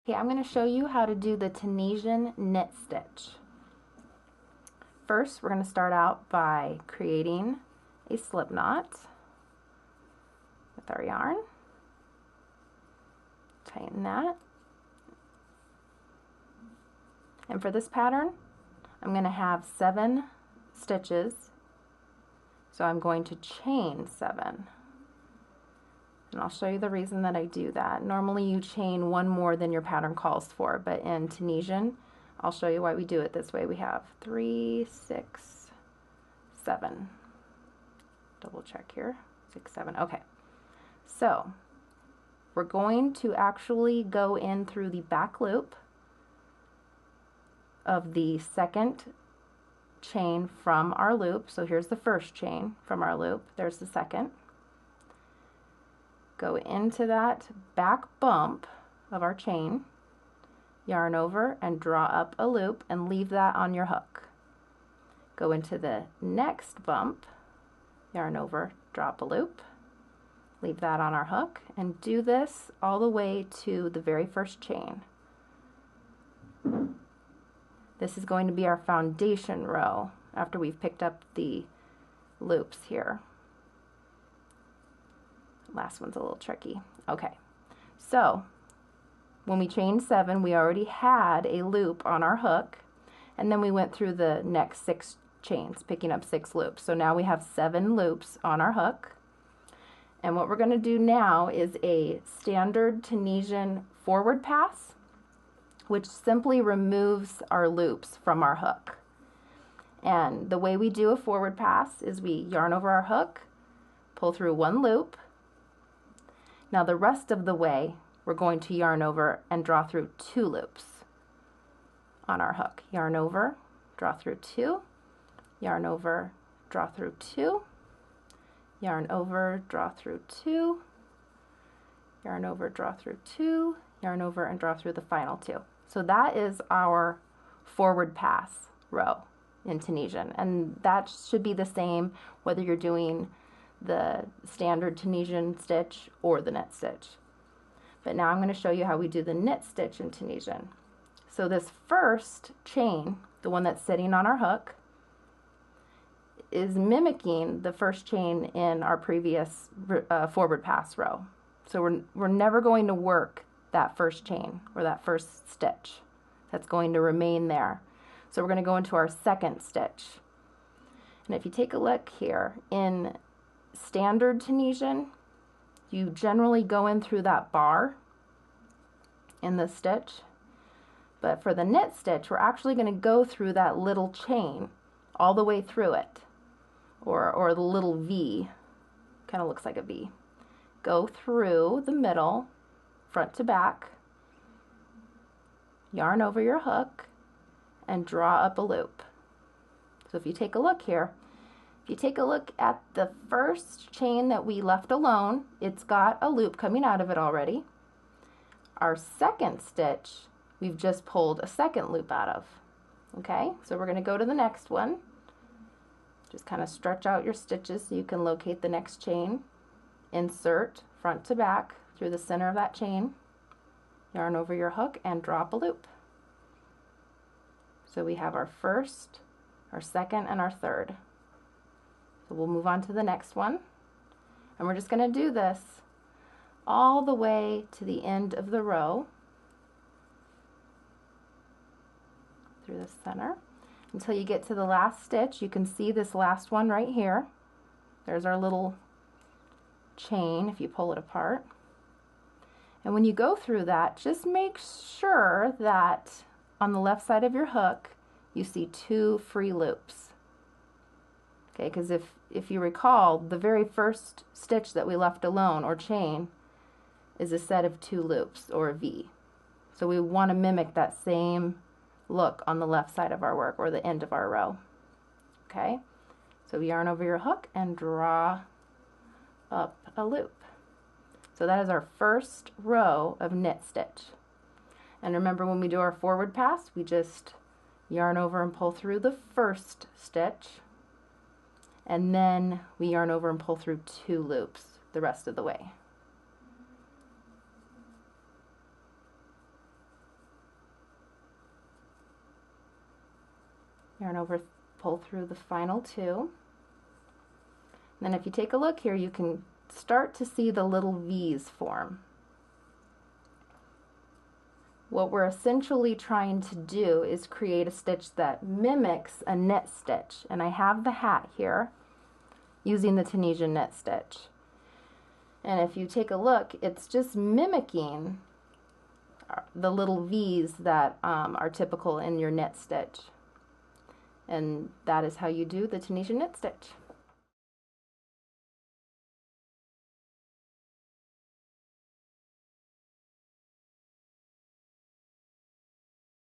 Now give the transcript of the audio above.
Okay, I'm going to show you how to do the Tunisian knit stitch. First, we're going to start out by creating a slip knot with our yarn. Tighten that. And for this pattern, I'm going to have 7 stitches. So I'm going to chain 7. And I'll show you the reason that I do that. Normally you chain 1 more than your pattern calls for, but in Tunisian, I'll show you why we do it this way. We have 3, 6, 7. Double check here. 6, 7. Okay. So we're going to actually go in through the back loop of the second chain from our loop. So here's the first chain from our loop. There's the second. Go into that back bump of our chain, yarn over and draw up a loop and leave that on your hook. Go into the next bump, yarn over, drop a loop, leave that on our hook, and do this all the way to the very first chain. This is going to be our foundation row after we've picked up the loops here. Last one's a little tricky. Okay, so when we chained 7, we already had a loop on our hook, and then we went through the next 6 chains, picking up 6 loops. So now we have 7 loops on our hook. And what we're going to do now is a standard Tunisian forward pass, which simply removes our loops from our hook. And the way we do a forward pass is we yarn over our hook, pull through 1 loop. Now the rest of the way, we're going to yarn over and draw through 2 loops on our hook. Yarn over, draw through 2, yarn over, draw through 2, yarn over, draw through 2, yarn over, draw through 2, yarn over, and draw through the final 2. So that is our forward pass row in Tunisian, and that should be the same whether you're doing the standard Tunisian stitch or the knit stitch. But now I'm going to show you how we do the knit stitch in Tunisian. So this first chain, the one that's sitting on our hook, is mimicking the first chain in our previous forward pass row. So we're never going to work that first chain or that first stitch. That's going to remain there. So we're going to go into our second stitch. And if you take a look here, in standard Tunisian, you generally go in through that bar in the stitch, but for the knit stitch we're actually going to go through that little chain all the way through it, or the little V, kind of looks like a V. Go through the middle, front to back, yarn over your hook, and draw up a loop. So if you take a look here, if you take a look at the first chain that we left alone, it's got a loop coming out of it already. Our second stitch, we've just pulled a second loop out of. Okay, so we're going to go to the next one. Just kind of stretch out your stitches so you can locate the next chain. Insert front to back through the center of that chain, yarn over your hook, and drop a loop. So we have our first, our second, and our third. So we'll move on to the next one, and we're just going to do this all the way to the end of the row through the center until you get to the last stitch. You can see this last one right here. There's our little chain if you pull it apart. And when you go through that, just make sure that on the left side of your hook you see 2 free loops. Okay, because if you recall, the very first stitch that we left alone, or chain, is a set of 2 loops, or a V. So we want to mimic that same look on the left side of our work, or the end of our row. Okay, so yarn over your hook and draw up a loop. So that is our first row of knit stitch. And remember, when we do our forward pass, we just yarn over and pull through the first stitch, and then we yarn over and pull through 2 loops the rest of the way. yarn over, pull through the final two. And then if you take a look here, you can start to see the little V's form. What we're essentially trying to do is create a stitch that mimics a knit stitch. And I have the hat here using the Tunisian knit stitch. And if you take a look, it's just mimicking the little V's that are typical in your knit stitch. And that is how you do the Tunisian knit stitch.